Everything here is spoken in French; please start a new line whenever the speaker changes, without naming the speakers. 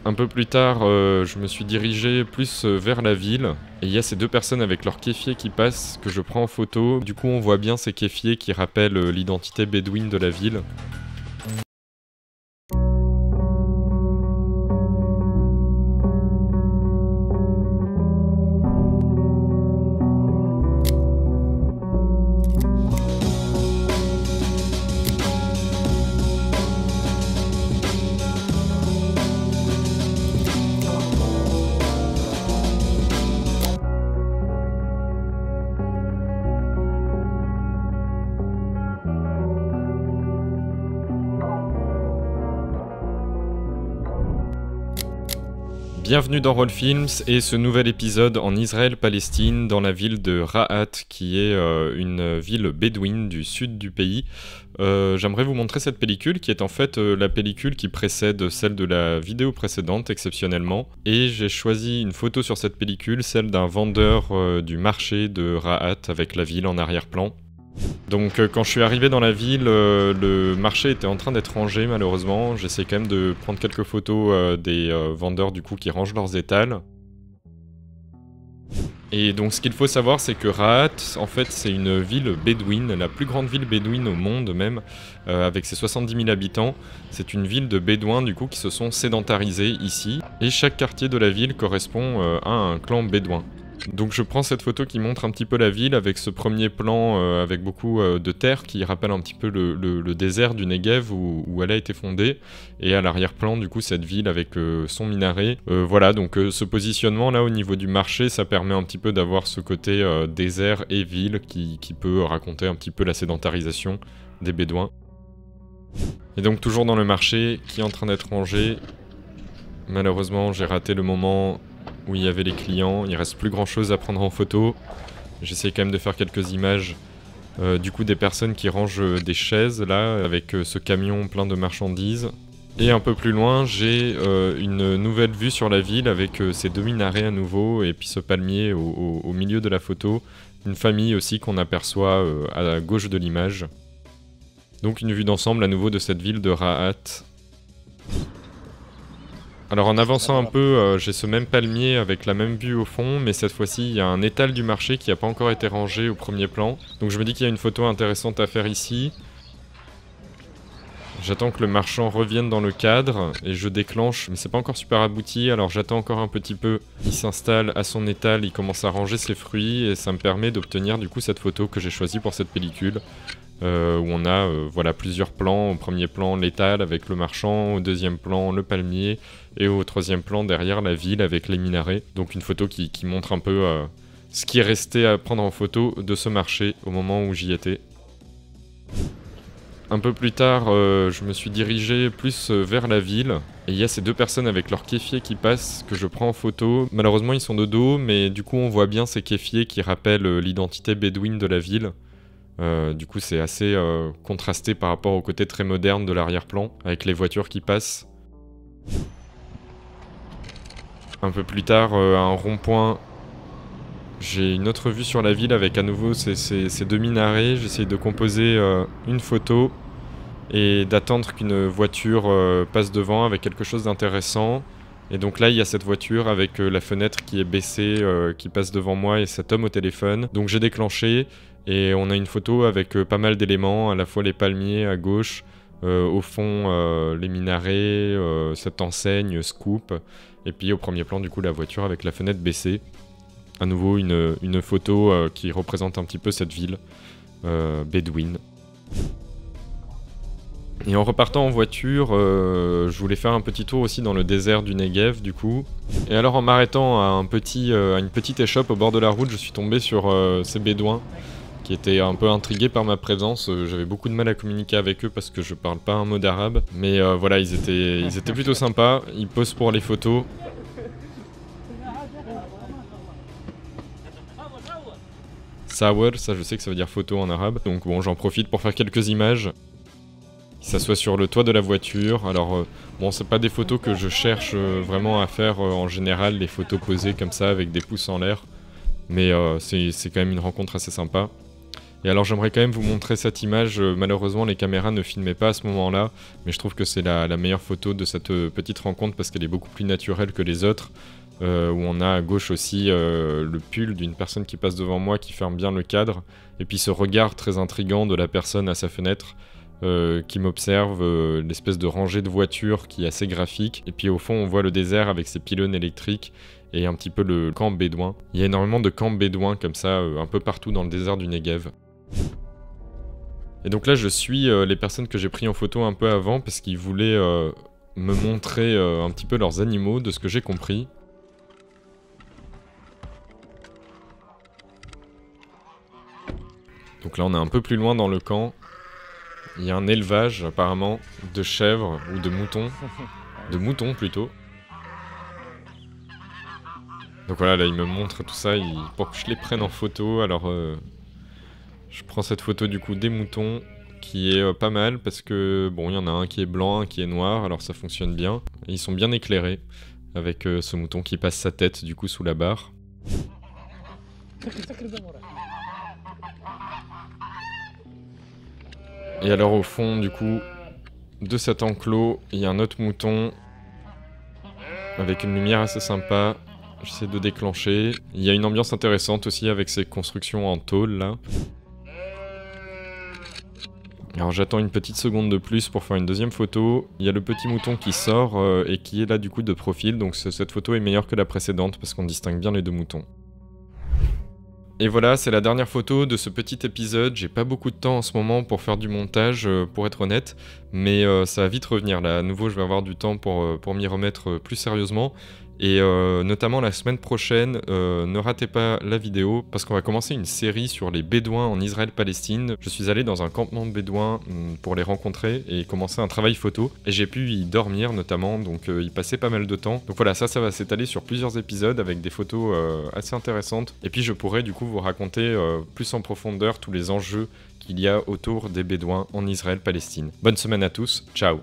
Un peu plus tard, je me suis dirigé plus vers la ville. Et il y a ces deux personnes avec leurs kéfiers qui passent, que je prends en photo. Du coup, on voit bien ces kéfiers qui rappellent l'identité bédouine de la ville. Bienvenue dans Roll Films et ce nouvel épisode en Israël-Palestine dans la ville de Rahat qui est une ville bédouine du sud du pays. J'aimerais vous montrer cette pellicule qui est en fait la pellicule qui précède celle de la vidéo précédente exceptionnellement. Et j'ai choisi une photo sur cette pellicule, celle d'un vendeur du marché de Rahat avec la ville en arrière-plan. Donc quand je suis arrivé dans la ville, le marché était en train d'être rangé malheureusement. J'essaie quand même de prendre quelques photos des vendeurs du coup qui rangent leurs étals. Et donc ce qu'il faut savoir c'est que Rahat en fait c'est une ville bédouine, la plus grande ville bédouine au monde même, avec ses 70 000 habitants. C'est une ville de bédouins du coup qui se sont sédentarisés ici. Et chaque quartier de la ville correspond à un clan bédouin. Donc je prends cette photo qui montre un petit peu la ville avec ce premier plan avec beaucoup de terre qui rappelle un petit peu le désert du Negev où elle a été fondée, et à l'arrière-plan du coup cette ville avec son minaret. Voilà, donc ce positionnement là au niveau du marché, ça permet un petit peu d'avoir ce côté désert et ville qui peut raconter un petit peu la sédentarisation des Bédouins. Et donc toujours dans le marché qui est en train d'être rangé. Malheureusement j'ai raté le moment où il y avait les clients, il reste plus grand chose à prendre en photo. J'essaie quand même de faire quelques images du coup des personnes qui rangent des chaises là avec ce camion plein de marchandises. Et un peu plus loin j'ai une nouvelle vue sur la ville avec ces deux minarets à nouveau et puis ce palmier au milieu de la photo. Une famille aussi qu'on aperçoit à gauche de l'image. Donc une vue d'ensemble à nouveau de cette ville de Rahat. Alors en avançant un peu, j'ai ce même palmier avec la même vue au fond, mais cette fois-ci il y a un étal du marché qui n'a pas encore été rangé au premier plan. Donc je me dis qu'il y a une photo intéressante à faire ici. J'attends que le marchand revienne dans le cadre et je déclenche, mais c'est pas encore super abouti, alors j'attends encore un petit peu. Il s'installe à son étal, il commence à ranger ses fruits et ça me permet d'obtenir du coup cette photo que j'ai choisie pour cette pellicule. Où on a voilà, plusieurs plans. Au premier plan l'étal avec le marchand, au deuxième plan le palmier et au troisième plan derrière la ville avec les minarets. Donc une photo qui montre un peu ce qui est resté à prendre en photo de ce marché au moment où j'y étais. Un peu plus tard, je me suis dirigé plus vers la ville. Et il y a ces deux personnes avec leurs kéfiers qui passent, que je prends en photo. Malheureusement ils sont de dos, mais du coup on voit bien ces kéfiers qui rappellent l'identité bédouine de la ville. Du coup c'est assez contrasté par rapport au côté très moderne de l'arrière-plan, avec les voitures qui passent. Un peu plus tard, à un rond-point, j'ai une autre vue sur la ville avec à nouveau ces deux minarets. J'essaye de composer une photo et d'attendre qu'une voiture passe devant avec quelque chose d'intéressant. Et donc là il y a cette voiture avec la fenêtre qui est baissée, qui passe devant moi et cet homme au téléphone. Donc j'ai déclenché. Et on a une photo avec pas mal d'éléments, à la fois les palmiers à gauche, au fond les minarets, cette enseigne Scoop, et puis au premier plan du coup la voiture avec la fenêtre baissée. À nouveau une photo qui représente un petit peu cette ville bédouine. Et en repartant en voiture, je voulais faire un petit tour aussi dans le désert du Negev du coup. Et alors en m'arrêtant à une petite échoppe au bord de la route, je suis tombé sur ces bédouins qui étaient un peu intrigués par ma présence. J'avais beaucoup de mal à communiquer avec eux parce que je parle pas un mot d'arabe. Mais voilà, ils étaient plutôt sympas, ils posent pour les photos. Sawar, ça je sais que ça veut dire photo en arabe. Donc bon, j'en profite pour faire quelques images. Il s'assoit sur le toit de la voiture. Alors bon, c'est pas des photos que je cherche vraiment à faire en général, les photos posées comme ça avec des pouces en l'air. Mais c'est quand même une rencontre assez sympa. Et alors j'aimerais quand même vous montrer cette image, malheureusement les caméras ne filmaient pas à ce moment-là, mais je trouve que c'est la meilleure photo de cette petite rencontre parce qu'elle est beaucoup plus naturelle que les autres, où on a à gauche aussi le pull d'une personne qui passe devant moi qui ferme bien le cadre, et puis ce regard très intriguant de la personne à sa fenêtre, qui m'observe, l'espèce de rangée de voitures qui est assez graphique, et puis au fond on voit le désert avec ses pylônes électriques et un petit peu le camp bédouin. Il y a énormément de camps bédouins comme ça, un peu partout dans le désert du Negev. Et donc là je suis les personnes que j'ai pris en photo un peu avant parce qu'ils voulaient me montrer un petit peu leurs animaux, de ce que j'ai compris. Donc là on est un peu plus loin dans le camp. Il y a un élevage apparemment de chèvres ou de moutons plutôt. Donc voilà, là il me montre tout ça pour que je les prenne en photo. Alors je prends cette photo du coup des moutons qui est pas mal parce que bon, il y en a un qui est blanc, un qui est noir, alors ça fonctionne bien. Et ils sont bien éclairés avec ce mouton qui passe sa tête du coup sous la barre. Et alors au fond du coup de cet enclos, il y a un autre mouton avec une lumière assez sympa. J'essaie de déclencher. Il y a une ambiance intéressante aussi avec ces constructions en tôle là. Alors j'attends une petite seconde de plus pour faire une deuxième photo. Il y a le petit mouton qui sort et qui est là du coup de profil. Donc cette photo est meilleure que la précédente parce qu'on distingue bien les deux moutons. Et voilà, c'est la dernière photo de ce petit épisode. J'ai pas beaucoup de temps en ce moment pour faire du montage, pour être honnête, mais ça va vite revenir. Là, à nouveau, je vais avoir du temps pour m'y remettre plus sérieusement. Et notamment la semaine prochaine, ne ratez pas la vidéo, parce qu'on va commencer une série sur les Bédouins en Israël-Palestine. Je suis allé dans un campement de Bédouins pour les rencontrer et commencer un travail photo. Et j'ai pu y dormir notamment, donc y passer pas mal de temps. Donc voilà, ça va s'étaler sur plusieurs épisodes avec des photos assez intéressantes. Et puis je pourrai du coup vous raconter plus en profondeur tous les enjeux qu'il y a autour des Bédouins en Israël-Palestine. Bonne semaine à tous, ciao!